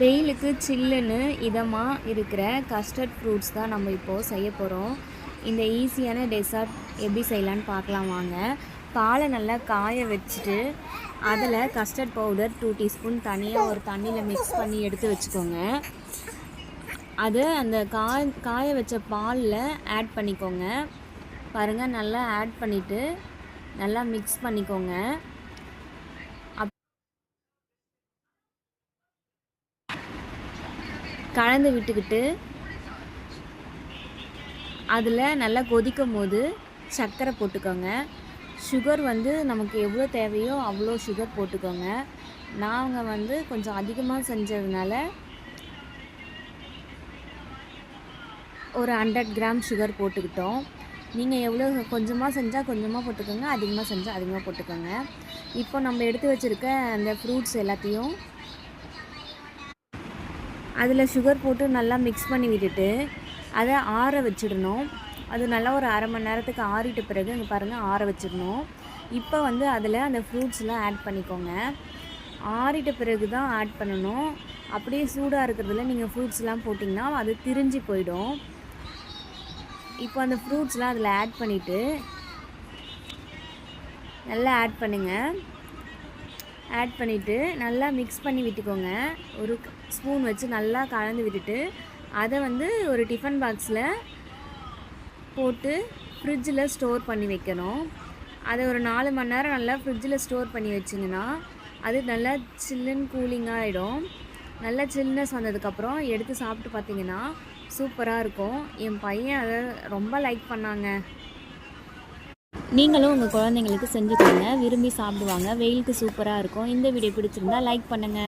வெயிலுக்கு சில்லுன்னு இதமாக இருக்கிற கஸ்டர்ட் ஃப்ரூட்ஸ் தான் நம்ம இப்போது செய்ய போகிறோம். இந்த ஈஸியான டெசர்ட் எப்படி செய்யலான்னு பார்க்கலாம் வாங்க. பாலை நல்லா காய வச்சுட்டு அதில் கஸ்டர்ட் பவுடர் 2 டீஸ்பூன் தனியாக ஒரு தண்ணியில் மிக்ஸ் பண்ணி எடுத்து வச்சுக்கோங்க. அது அந்த காய வச்ச பாலில் ஆட் பண்ணிக்கோங்க. பாருங்கள், நல்லா ஆட் பண்ணிவிட்டு நல்லா மிக்ஸ் பண்ணிக்கோங்க. கலந்து விட்டுக்கிட்டு அதில் நல்லா கொதிக்கும் போது சர்க்கரை போட்டுக்கோங்க. சுகர் நமக்கு எவ்வளோ தேவையோ அவ்வளோ சுகர் போட்டுக்கோங்க. நாங்கள் கொஞ்சம் அதிகமாக செஞ்சதுனால ஒரு 100 கிராம் சுகர் போட்டுக்கிட்டோம். நீங்கள் எவ்வளோ கொஞ்சமாக செஞ்சால் கொஞ்சமாக போட்டுக்கோங்க, அதிகமாக செஞ்சால் அதிகமாக போட்டுக்கோங்க. இப்போ நம்ம எடுத்து வச்சுருக்க அந்த ஃப்ரூட்ஸ் எல்லாத்தையும் அதில் சுகர் போட்டு நல்லா மிக்ஸ் பண்ணி விட்டுட்டு அதை ஆற வச்சிடணும். அது நல்லா ஒரு அரை மணி நேரத்துக்கு ஆறிட்ட பிறகு இங்கே பாருங்கள் ஆற வச்சிடணும். இப்போ அதில் அந்த ஃப்ரூட்ஸ்லாம் ஆட் பண்ணிக்கோங்க. ஆறிட்ட பிறகு தான் ஆட் பண்ணணும். அப்படியே சூடாக இருக்கிறதுல நீங்கள் ஃப்ரூட்ஸ்லாம் போட்டிங்கன்னா அது திரிஞ்சு போயிடும். இப்போ அந்த ஃப்ரூட்ஸ்லாம் அதில் ஆட் பண்ணிவிட்டு நல்லா ஆட் பண்ணுங்கள். ஆட் பண்ணிவிட்டு நல்லா மிக்ஸ் பண்ணி விட்டுக்கோங்க. ஒரு ஸ்பூன் வச்சு நல்லா கலந்து விட்டுட்டு அதை ஒரு டிஃபன் பாக்ஸில் போட்டு ஃப்ரிட்ஜில் ஸ்டோர் பண்ணி வைக்கணும். அதை ஒரு 4 மணி நேரம் நல்லா ஃப்ரிட்ஜில் ஸ்டோர் பண்ணி வச்சிங்கன்னா அது நல்லா சில்லுன்னு கூலிங்காக ஆகிடும். நல்லா சில்னஸ் வந்ததுக்கப்புறம் எடுத்து சாப்பிட்டு பார்த்தீங்கன்னா சூப்பராக இருக்கும். என் பையன் அதை ரொம்ப லைக் பண்ணாங்க. நீங்களும் உங்கள் குழந்தைங்களுக்கு செஞ்சு கொடுங்க, விரும்பி சாப்பிடுவாங்க. வெயிலுக்கு சூப்பராக இருக்கும். இந்த வீடியோ பிடிச்சிருந்தா லைக் பண்ணுங்கள்.